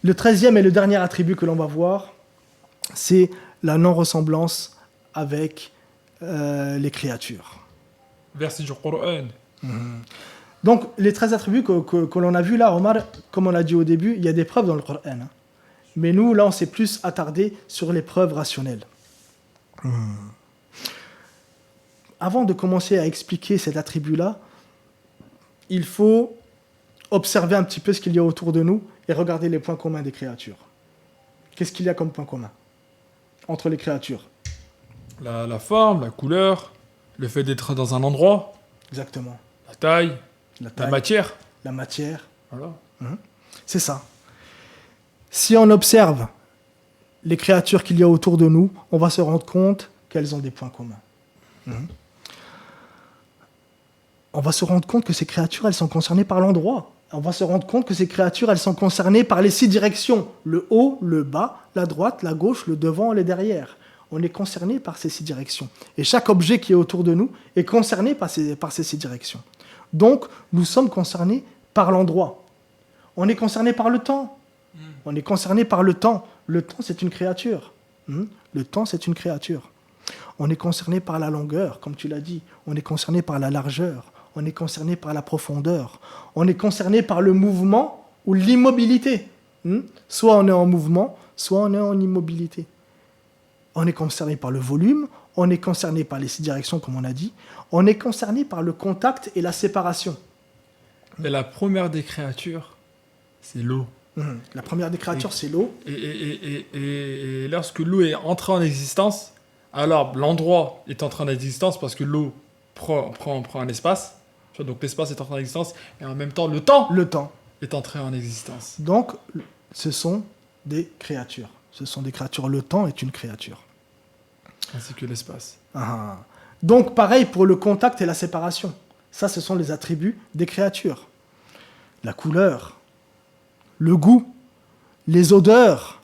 Le 13e et le dernier attribut que l'on va voir, c'est la non-ressemblance avec les créatures. Verset du Coran. Donc, les 13 attributs que l'on a vus là, Omar, comme on l'a dit au début, il y a des preuves dans le Coran. Hein. Mais nous, là, on s'est plus attardé sur les preuves rationnelles. Avant de commencer à expliquer cet attribut-là, il faut observer un petit peu ce qu'il y a autour de nous et regarder les points communs des créatures. Qu'est-ce qu'il y a comme point commun entre les créatures? La forme, la couleur, le fait d'être dans un endroit, Exactement. la taille, La la taille, matière. la matière. Voilà. C'est ça. Si on observe les créatures qu'il y a autour de nous, on va se rendre compte qu'elles ont des points communs. On va se rendre compte que ces créatures, elles sont concernées par l'endroit. On va se rendre compte que ces créatures, elles sont concernées par les 6 directions. Le haut, le bas, la droite, la gauche, le devant, le derrière. On est concerné par ces 6 directions. Et chaque objet qui est autour de nous est concerné par ces 6 directions. Donc, nous sommes concernés par l'endroit. On est concerné par le temps. On est concerné par le temps. Le temps, c'est une créature. Le temps, c'est une créature. On est concerné par la longueur, comme tu l'as dit. On est concerné par la largeur. On est concerné par la profondeur. On est concerné par le mouvement ou l'immobilité. Soit on est en mouvement, soit on est en immobilité. On est concerné par le volume, on est concerné par les 6 directions, comme on a dit. On est concerné par le contact et la séparation. Et la première des créatures, c'est l'eau. La première des créatures, c'est l'eau. Et lorsque l'eau est entrée en existence, alors l'endroit est entré en existence parce que l'eau prend un espace. Donc l'espace est entré en existence et en même temps le temps est entré en existence. Donc ce sont des créatures. Ce sont des créatures. Le temps est une créature. Ainsi que l'espace. Donc pareil pour le contact et la séparation. Ça, ce sont les attributs des créatures. La couleur, le goût, les odeurs,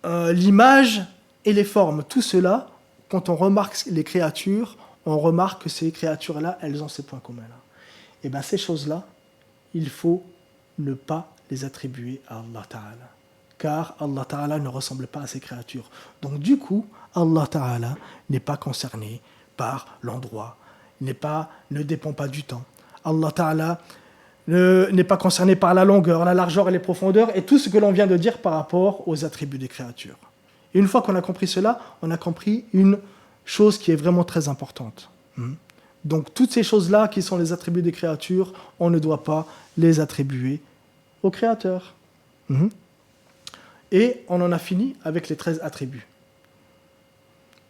l'image et les formes. Tout cela, quand on remarque les créatures, on remarque que ces créatures-là, elles ont ces points communs-là. Et bien ces choses-là, il faut ne pas les attribuer à Allah Ta'ala. Car Allah Ta'ala ne ressemble pas à ces créatures. Donc du coup, Allah Ta'ala n'est pas concerné par l'endroit, ne dépend pas du temps. Allah Ta'ala n'est pas concerné par la longueur, la largeur et les profondeurs et tout ce que l'on vient de dire par rapport aux attributs des créatures. Et une fois qu'on a compris cela, on a compris une chose qui est vraiment très importante. Donc toutes ces choses-là qui sont les attributs des créatures, on ne doit pas les attribuer au Créateur. Et on en a fini avec les 13 attributs.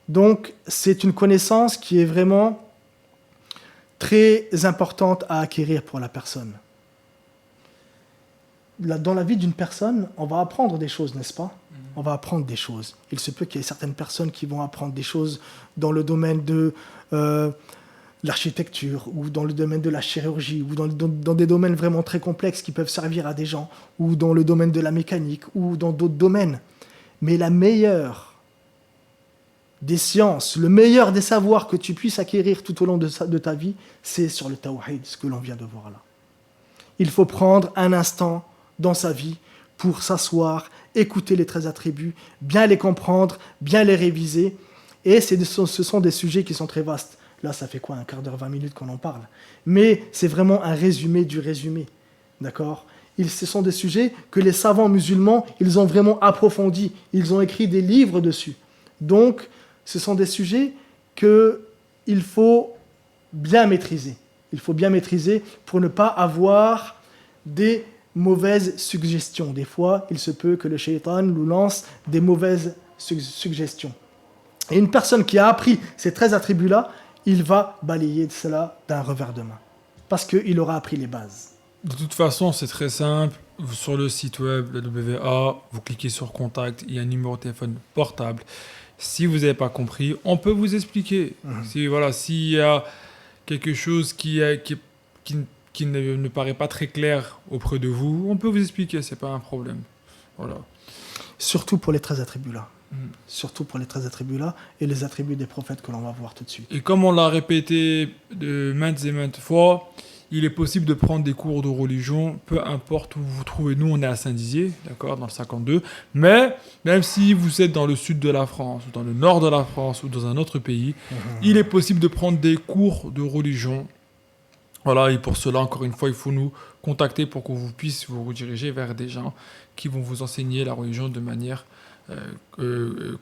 Donc c'est une connaissance qui est vraiment très importante à acquérir pour la personne. Dans la vie d'une personne, on va apprendre des choses, n'est-ce pas ? On va apprendre des choses. Il se peut qu'il y ait certaines personnes qui vont apprendre des choses dans le domaine de l'architecture ou dans le domaine de la chirurgie ou dans des domaines vraiment très complexes qui peuvent servir à des gens ou dans le domaine de la mécanique ou dans d'autres domaines. Mais la meilleure des sciences, le meilleur des savoirs que tu puisses acquérir tout au long de ta vie, c'est sur le tawhid, ce que l'on vient de voir là. Il faut prendre un instant dans sa vie pour s'asseoir, écouter les 13 attributs, bien les comprendre, bien les réviser. Et ce sont des sujets qui sont très vastes. Là, ça fait quoi, un quart d'heure, 20 minutes qu'on en parle. Mais c'est vraiment un résumé du résumé. D'accord ? Ce sont des sujets que les savants musulmans, ils ont vraiment approfondis. Ils ont écrit des livres dessus. Donc, ce sont des sujets qu'il faut bien maîtriser. Il faut bien maîtriser pour ne pas avoir des mauvaises suggestions. Des fois, il se peut que le shaitan nous lance des mauvaises suggestions. Et une personne qui a appris ces 13 attributs-là, il va balayer cela d'un revers de main. Parce qu'il aura appris les bases. De toute façon, c'est très simple. Sur le site web, la WA, vous cliquez sur Contact, il y a un numéro de téléphone portable. Si vous n'avez pas compris, on peut vous expliquer. S'il y a quelque chose qui ne paraît pas très clair auprès de vous, on peut vous expliquer, c'est pas un problème. Voilà. Surtout pour les 13 attributs-là. Surtout pour les 13 attributs-là et les attributs des prophètes que l'on va voir tout de suite. Et comme on l'a répété de maintes et maintes fois, il est possible de prendre des cours de religion, peu importe où vous vous trouvez. Nous, on est à Saint-Dizier, d'accord, dans le 52. Mais même si vous êtes dans le sud de la France, ou dans le nord de la France, ou dans un autre pays, il est possible de prendre des cours de religion. Voilà, et pour cela, encore une fois, il faut nous contacter pour qu'on vous puisse vous rediriger vers des gens qui vont vous enseigner la religion de manière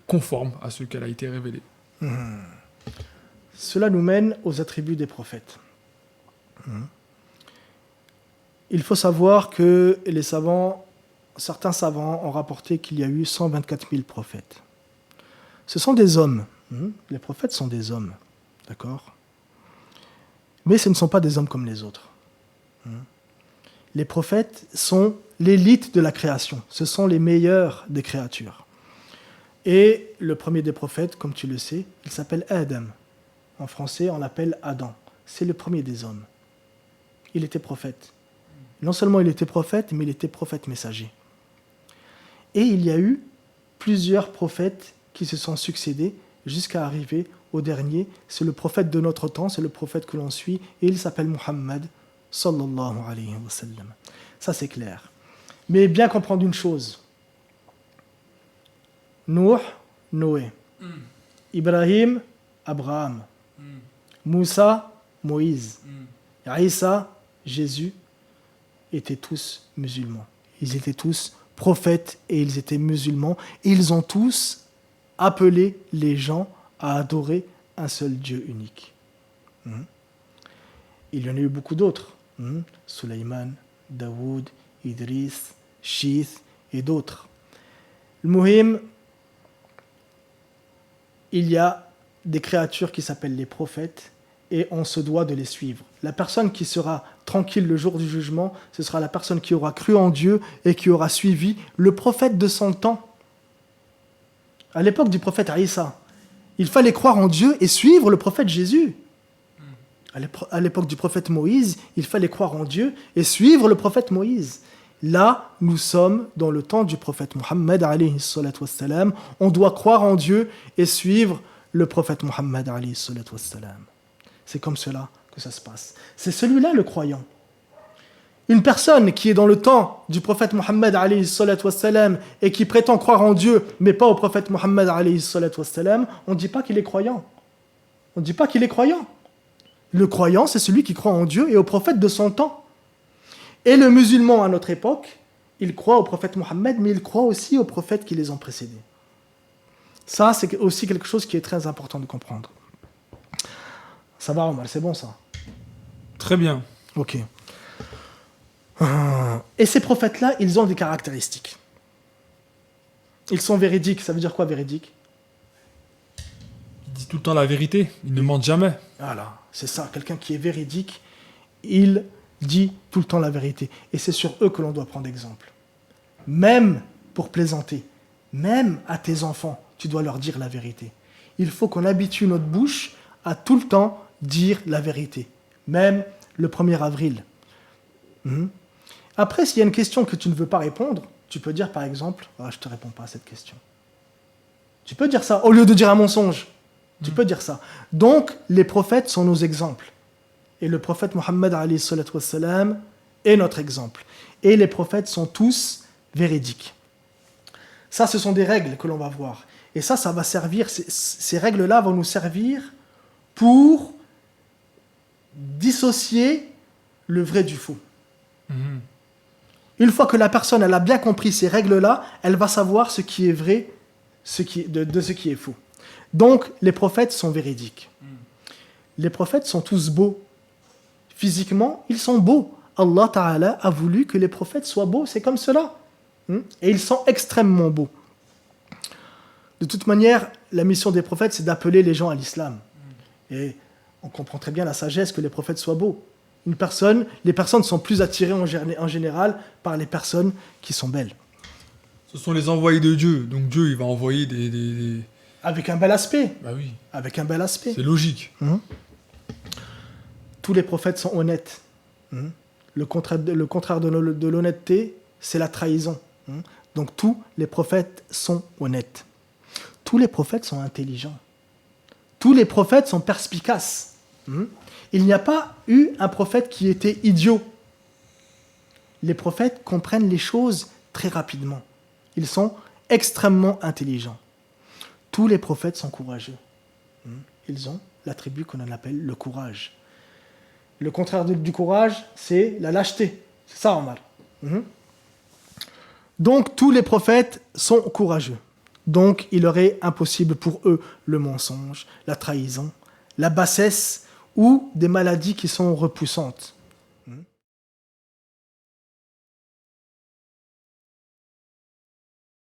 conforme à ce qu'elle a été révélée. Cela nous mène aux attributs des prophètes. Il faut savoir que certains savants ont rapporté qu'il y a eu 124 000 prophètes. Ce sont des hommes. Les prophètes sont des hommes. D'accord ? Mais ce ne sont pas des hommes comme les autres. Les prophètes sont l'élite de la création. Ce sont les meilleurs des créatures. Et le premier des prophètes, comme tu le sais, il s'appelle Adam. En français, on l'appelle Adam. C'est le premier des hommes. Il était prophète. Non seulement il était prophète, mais il était prophète messager. Et il y a eu plusieurs prophètes qui se sont succédés jusqu'à arriver au dernier. C'est le prophète de notre temps, c'est le prophète que l'on suit, et il s'appelle Muhammad sallallahu alayhi wa sallam. Ça c'est clair. Mais bien comprendre une chose. Nuh, Noé. Ibrahim, Abraham. Moussa, Moïse. Isa, Jésus, étaient tous musulmans. Ils étaient tous prophètes et ils étaient musulmans. Et ils ont tous appelé les gens à adorer un seul Dieu unique. Il y en a eu beaucoup d'autres. Sulaiman, Daoud, Idriss, Shith et d'autres. Le Muhim, il y a des créatures qui s'appellent les prophètes et on se doit de les suivre. La personne qui sera tranquille le jour du jugement, ce sera la personne qui aura cru en Dieu et qui aura suivi le prophète de son temps. À l'époque du prophète Isa, il fallait croire en Dieu et suivre le prophète Jésus. À l'époque du prophète Moïse, il fallait croire en Dieu et suivre le prophète Moïse. Là, nous sommes dans le temps du prophète Muhammad alayhi salatu wassalam. On doit croire en Dieu et suivre le prophète Muhammad alayhi salatu wassalam. C'est comme cela que ça se passe. C'est celui-là le croyant. Une personne qui est dans le temps du prophète Muhammad alayhi salatu wassalam et qui prétend croire en Dieu, mais pas au prophète Muhammad alayhi salatu wassalam, on ne dit pas qu'il est croyant. On ne dit pas qu'il est croyant. Le croyant, c'est celui qui croit en Dieu et au prophète de son temps. Et le musulman à notre époque, il croit au prophète Mohammed, mais il croit aussi aux prophètes qui les ont précédés. Ça, c'est aussi quelque chose qui est très important de comprendre. Ça va, Omar, c'est bon ça? Très bien. Ok. Et ces prophètes-là, ils ont des caractéristiques. Ils sont véridiques. Ça veut dire quoi, véridique? Il dit tout le temps la vérité. Il ne ment jamais. Voilà, c'est ça. Quelqu'un qui est véridique, il dit tout le temps la vérité. Et c'est sur eux que l'on doit prendre exemple. Même pour plaisanter, même à tes enfants, tu dois leur dire la vérité. Il faut qu'on habitue notre bouche à tout le temps dire la vérité. Même le 1er avril. Après, s'il y a une question que tu ne veux pas répondre, tu peux dire par exemple, je ne te réponds pas à cette question. Tu peux dire ça, au lieu de dire un mensonge. Tu peux dire ça. Donc, les prophètes sont nos exemples. Et le prophète Mohammed alayhi salatu wassalam est notre exemple. Et les prophètes sont tous véridiques. Ça, ce sont des règles que l'on va voir. Et ça va servir, ces règles-là vont nous servir pour dissocier le vrai du faux. Une fois que la personne elle a bien compris ces règles-là, elle va savoir ce qui est vrai de ce qui est faux. Donc, les prophètes sont véridiques. Les prophètes sont tous beaux. Physiquement, ils sont beaux. Allah Ta'ala a voulu que les prophètes soient beaux, c'est comme cela. Et ils sont extrêmement beaux. De toute manière, la mission des prophètes, c'est d'appeler les gens à l'islam. Et on comprend très bien la sagesse que les prophètes soient beaux. Les personnes sont plus attirées en général par les personnes qui sont belles. Ce sont les envoyés de Dieu. Donc Dieu, il va envoyer des... Avec un bel aspect. Bah oui. Avec un bel aspect. C'est logique. Tous les prophètes sont honnêtes. Le contraire de l'honnêteté, c'est la trahison. Donc tous les prophètes sont honnêtes. Tous les prophètes sont intelligents. Tous les prophètes sont perspicaces. Il n'y a pas eu un prophète qui était idiot. Les prophètes comprennent les choses très rapidement. Ils sont extrêmement intelligents. Tous les prophètes sont courageux. Ils ont l'attribut qu'on appelle le courage. Le contraire du courage, c'est la lâcheté. C'est ça, Omar. Donc, tous les prophètes sont courageux. Donc, il leur est impossible pour eux le mensonge, la trahison, la bassesse ou des maladies qui sont repoussantes.